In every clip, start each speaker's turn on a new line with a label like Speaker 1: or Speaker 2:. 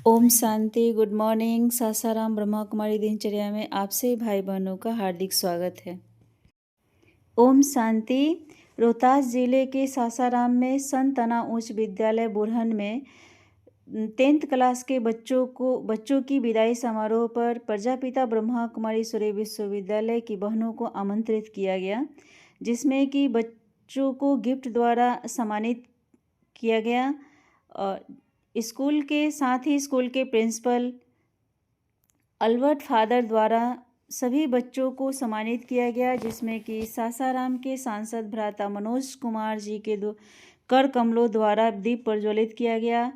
Speaker 1: ओम शांति। Good morning. Sasaram Brahma Kumari दिनचर्या में आप सभी भाई बहनों का हार्दिक स्वागत है। ओम शांति। रोहतास जिले के सासाराम में संत तना उच्च विद्यालय बुरहन में 10th क्लास के बच्चों की विदाई समारोह पर प्रजापिता ब्रह्मा कुमारी सूर्य विश्वविद्यालय की बहनों को आमंत्रित किया गया, जिसमें कि बच्चों को गिफ्ट द्वारा सम्मानित किया गया। स्कूल के साथ ही स्कूल के प्रिंसिपल अल्बर्ट फादर द्वारा सभी बच्चों को सम्मानित किया गया, जिसमें कि सासाराम के सांसद भ्राता मनोज कुमार जी के कर कमलों द्वारा दीप प्रज्वलित किया गया।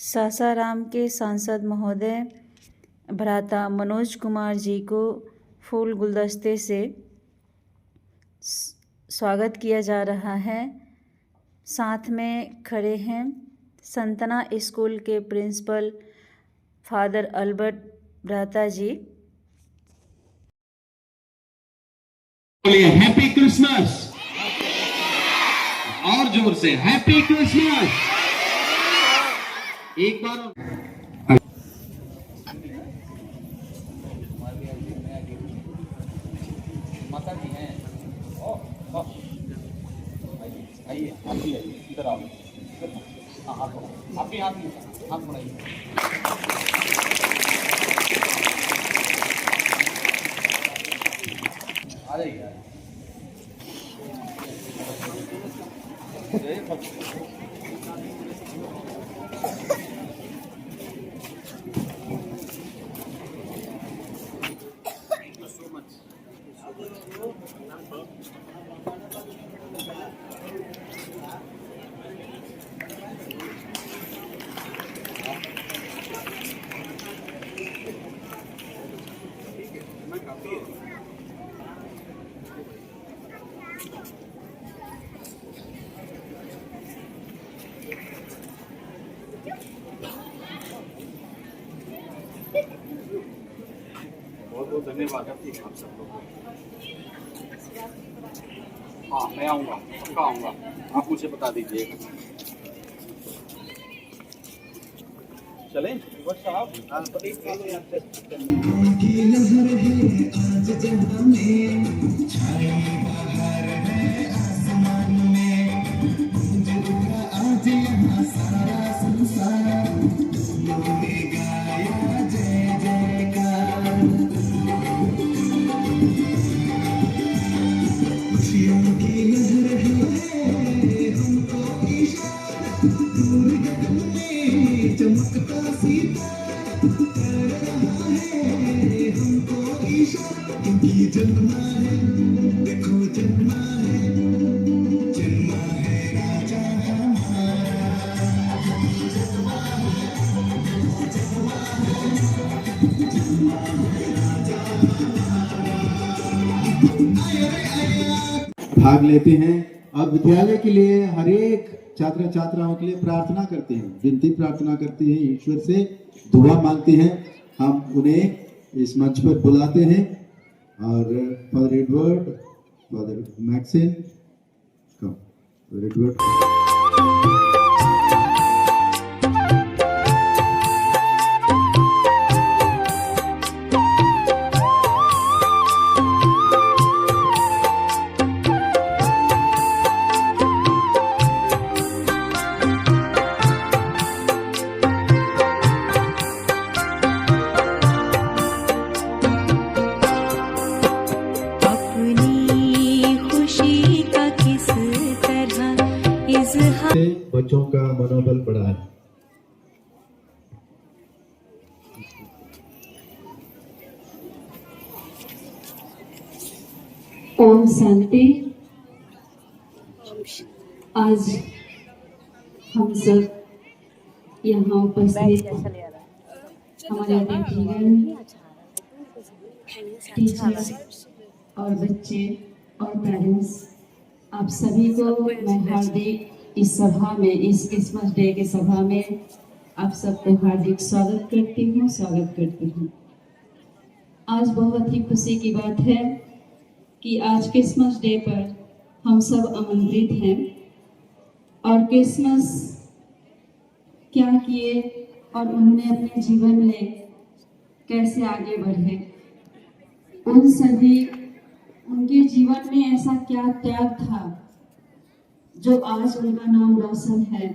Speaker 1: सासाराम के सांसद महोदय भ्राता मनोज कुमार जी को फूल गुलदस्ते से स्वागत किया जा रहा है। साथ में खड़े हैं संतना स्कूल के प्रिंसिपल फादर अल्बर्ट भ्राता जी।
Speaker 2: हैप्पी क्रिसमस और जोर से हैप्पी क्रिसमस एक बार। माता जी हैं, आइए आप भी आइए, इधर आओ। हाँ आप भी हाथ बढ़ाइए। आ जाइए। बहुत बहुत धन्यवाद आप सब लोगों को। हाँ मैं आऊँगा, पक्का आऊँगा, आप मुझे बता दीजिएगा। चलें साहब।
Speaker 3: भाग लेते हैं और विद्यालय के लिए हर एक छात्र छात्राओं के लिए प्रार्थना करते हैं, विनती प्रार्थना करते हैं, ईश्वर से दुआ मांगते हैं। हम उन्हें इस मंच पर बुलाते हैं और father Edward, father Maxine, father Edward. बच्चों का मनोबल बढ़ाएं।
Speaker 4: ओम शांति। आज हम सब यहाँ उपस्थित हमारे अतिथिगण, टीचर और बच्चे और पेरेंट्स, आप सभी को मैं हार्दिक इस सभा में, इस क्रिसमस डे के सभा में आप सबको हार्दिक स्वागत करती हूँ। आज बहुत ही खुशी की बात है कि आज क्रिसमस डे पर हम सब आमंत्रित हैं और क्रिसमस क्या किए और उन्होंने अपने जीवन में कैसे आगे बढ़े, उन सभी उनके जीवन में ऐसा क्या त्याग था जो आज उनका नाम रोशन है।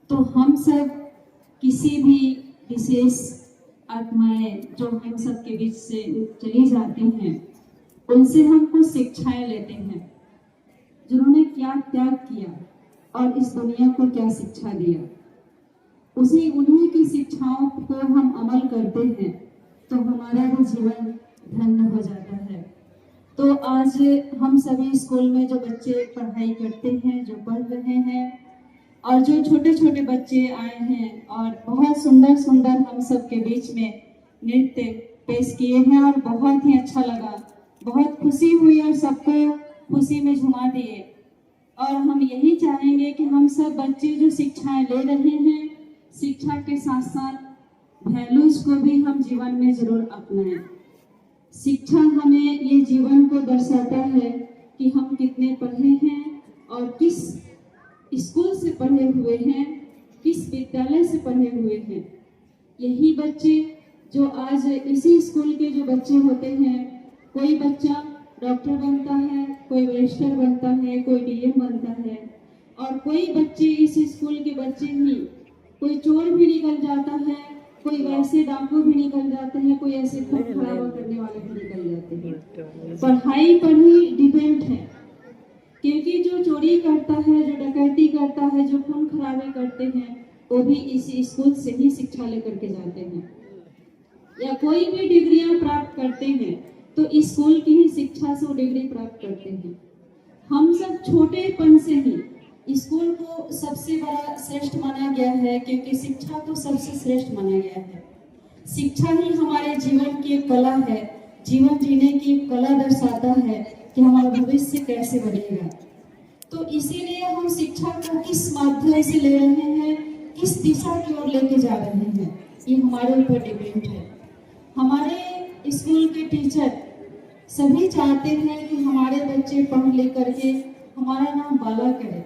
Speaker 4: तो हम सब किसी भी विशेष आत्माएं जो हम सब के बीच से चली जाती हैं, उनसे हम कुछ शिक्षाएं लेते हैं, जिन्होंने क्या त्याग किया और इस दुनिया को क्या शिक्षा दिया। उन्हीं की शिक्षाओं को हम अमल करते हैं तो हमारा भी जीवन धन्य हो जाता है। तो आज हम सभी स्कूल में जो बच्चे पढ़ाई करते हैं, जो पढ़ रहे हैं और जो छोटे छोटे बच्चे आए हैं और बहुत सुंदर सुंदर हम सब के बीच में नृत्य पेश किए हैं और बहुत ही अच्छा लगा, बहुत खुशी हुई और सबको खुशी में झुमा दिए। और हम यही चाहेंगे कि हम सब बच्चे जो शिक्षाएं ले रहे हैं, शिक्षा के साथ साथ वैल्यूज को भी हम जीवन में जरूर अपनाएं। शिक्षा हमें ये जीवन को दर्शाता है कि हम कितने पढ़े हैं और किस स्कूल से पढ़े हुए हैं, किस विद्यालय से पढ़े हुए हैं। यही बच्चे जो आज इसी स्कूल के जो बच्चे होते हैं, कोई बच्चा डॉक्टर बनता है, कोई बैरिस्टर बनता है, कोई डीएम बनता है और कोई बच्चे इस स्कूल के बच्चे ही, कोई चोर भी निकल जाता है, कोई वैसे डाकू भी निकल जाते हैं, कोई ऐसे खून खराबा करने वाले भी निकल जाते हैं। पढ़ाई पर ही डिपेंड है, क्योंकि जो चोरी करता है, जो डकैती करता है, जो खून खराबे करते हैं, वो भी इसी स्कूल से ही शिक्षा लेकर के जाते हैं। या कोई भी डिग्रियां प्राप्त करते हैं तो इस स्कूल की ही शिक्षा से वो डिग्री प्राप्त करते हैं। हम सब छोटेपन से ही स्कूल को सबसे बड़ा श्रेष्ठ माना गया है, क्योंकि शिक्षा को सबसे श्रेष्ठ माना गया है। शिक्षा ही हमारे जीवन की कला है, जीवन जीने की कला दर्शाता है कि हमारा भविष्य कैसे बनेगा। तो इसीलिए हम शिक्षा को किस माध्यम से ले रहे हैं, किस दिशा की ओर लेके जा रहे हैं, ये हमारे ऊपर डिपेंड है। हमारे स्कूल के टीचर सभी चाहते हैं कि हमारे बच्चे पढ़ लिख करके हमारा नाम बाला करें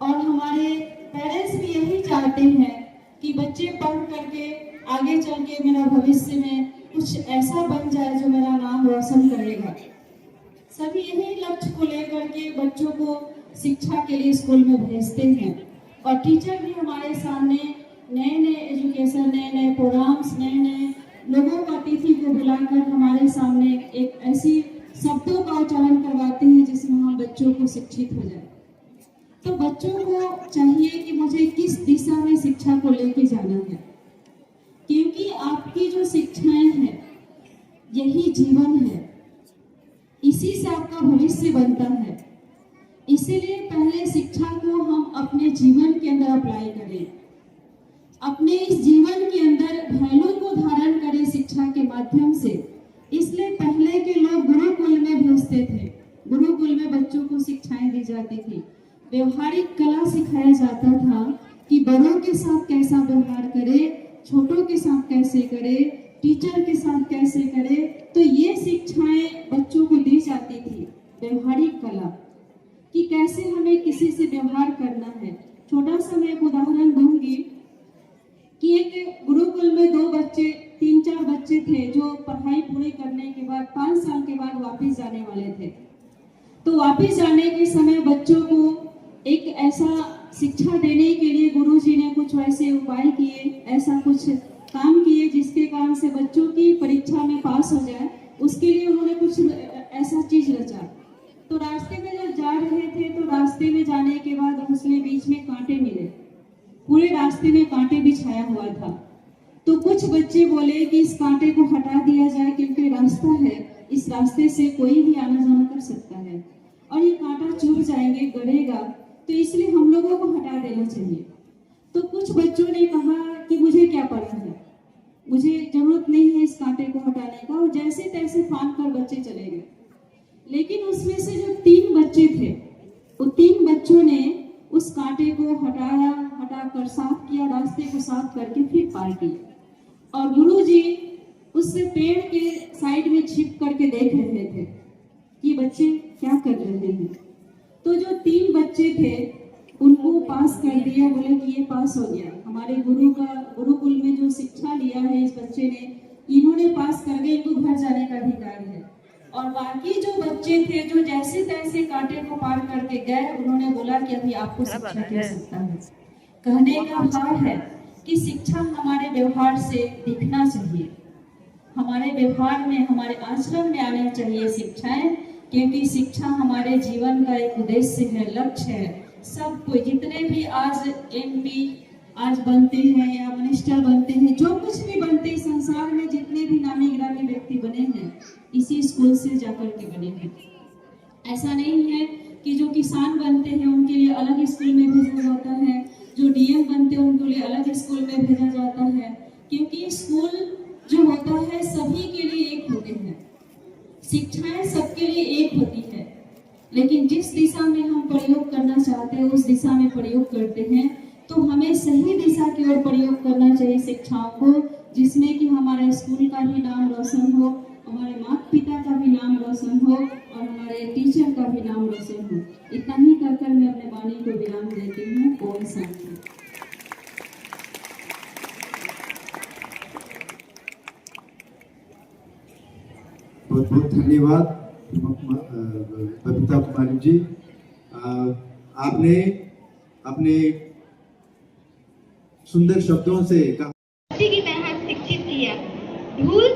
Speaker 4: और हमारे पेरेंट्स भी यही चाहते हैं कि बच्चे पढ़ करके आगे चल के मेरा भविष्य में कुछ ऐसा बन जाए जो मेरा नाम रोशन करेगा। सभी यही लक्ष्य को लेकर के बच्चों को शिक्षा के लिए स्कूल में भेजते हैं और टीचर भी हमारे सामने नए नए एजुकेशन, नए नए प्रोग्राम्स, नए नए लोगों को, अतिथि को बुलाकर हमारे सामने एक ऐसी शब्दों का उच्चारण करवाते हैं जिसमें हम बच्चों को शिक्षित हो जाए। तो बच्चों को चाहिए कि मुझे किस दिशा में शिक्षा को लेके जाना है, क्योंकि आपकी जो शिक्षाएं हैं यही जीवन है, इसी से आपका भविष्य बनता है। इसीलिए पहले शिक्षा को हम अपने जीवन के अंदर अप्लाई करें, अपने इस जीवन के अंदर वैल्यू को धारण करें शिक्षा के माध्यम से। इसलिए पहले के लोग गुरुकुल में भेजते थे, गुरुकुल में बच्चों को शिक्षाएं दी जाती थी, व्यवहारिक कला सिखाया जाता था कि बड़ों के साथ कैसा व्यवहार करे, छोटों के साथ कैसे करे, टीचर के साथ कैसे करे। तो ये शिक्षाएं बच्चों को दी जाती थी, व्यवहारिक कला कि कैसे हमें किसी से व्यवहार करना है। छोटा सा मैं एक उदाहरण दूंगी कि एक गुरुकुल में 3-4 बच्चे थे जो पढ़ाई पूरी करने के बाद 5 साल के बाद वापस जाने वाले थे। तो वापस जाने के समय बच्चों को एक ऐसा शिक्षा देने के लिए गुरुजी ने कुछ वैसे उपाय किए, ऐसा कुछ काम किए जिसके कारण से बच्चों की परीक्षा में पास हो जाए। उसके लिए उन्होंने कुछ ऐसा चीज रचा। तो रास्ते में जब जा रहे थे तो रास्ते रास्ते में जाने के बाद उसमें बीच में कांटे मिले, पूरे रास्ते में कांटे भी छाया हुआ था। तो कुछ बच्चे बोले कि इस कांटे को हटा दिया जाए क्योंकि रास्ता है, इस रास्ते से कोई भी आना जाना कर सकता है और ये कांटा चुभ जाएंगे, गड़ेगा, तो इसलिए हम लोगों को हटा देना चाहिए। तो कुछ बच्चों ने कहा कि मुझे क्या पता है, मुझे जरूरत नहीं है इस कांटे को हटाने का, और जैसे तैसे फांद कर बच्चे चले गए। लेकिन उसमें से जो 3 बच्चे थे, वो 3 बच्चों ने उस कांटे को हटाकर साफ किया, रास्ते को साफ करके फिर पार किया। और गुरुजी उससे पेड़ के साइड में छिप करके देख रहे थे कि बच्चे क्या कर रहे हैं। तो जो 3 बच्चे थे उनको पास कर दिया, बोले कि ये पास हो गया। हमारे गुरुकुल में जो शिक्षा लिया है इस बच्चे ने, इन्होंने पास कर गए, इनको घर जाने का अधिकार है। और बाकी जो बच्चे थे जो जैसे तैसे कांटे को पार करके गए, उन्होंने बोला कि अभी आपको शिक्षा मिल सकता है। कहने का भाव है कि शिक्षा हमारे व्यवहार से दिखना चाहिए, हमारे व्यवहार में, हमारे आचरण में आना चाहिए शिक्षाएं, क्योंकि शिक्षा हमारे जीवन का एक उद्देश्य है, लक्ष्य है। सब कोई जितने भी आज MP आज बनते हैं या मिनिस्टर बनते हैं, जो कुछ भी बनते हैं संसार में, जितने भी नामी गिरामी व्यक्ति बने हैं इसी स्कूल से जाकर के बने हैं। ऐसा नहीं है कि जो किसान बनते हैं उनके लिए अलग स्कूल में भेजा जाता है, जो DM बनते हैं उनके लिए अलग स्कूल में भेजा जाता है, क्योंकि स्कूल जो होता है सभी के लिए एक होते हैं, शिक्षाएं सबके लिए एक होती है। लेकिन जिस दिशा में हम प्रयोग करना चाहते हैं उस दिशा में प्रयोग करते हैं, तो हमें सही दिशा की ओर प्रयोग करना चाहिए शिक्षाओं को, जिसमें कि हमारे स्कूल का भी नाम रोशन हो, हमारे माता पिता का भी नाम रोशन हो और हमारे टीचर का भी नाम रोशन हो। इतना ही कहकर मैं अपने वाणी को विराम देती हूँ। ओम शांति।
Speaker 3: बहुत बहुत धन्यवाद बबीता कुमारी जी। आपने अपने सुंदर शब्दों से
Speaker 5: की तरह शिक्षित किया। भूल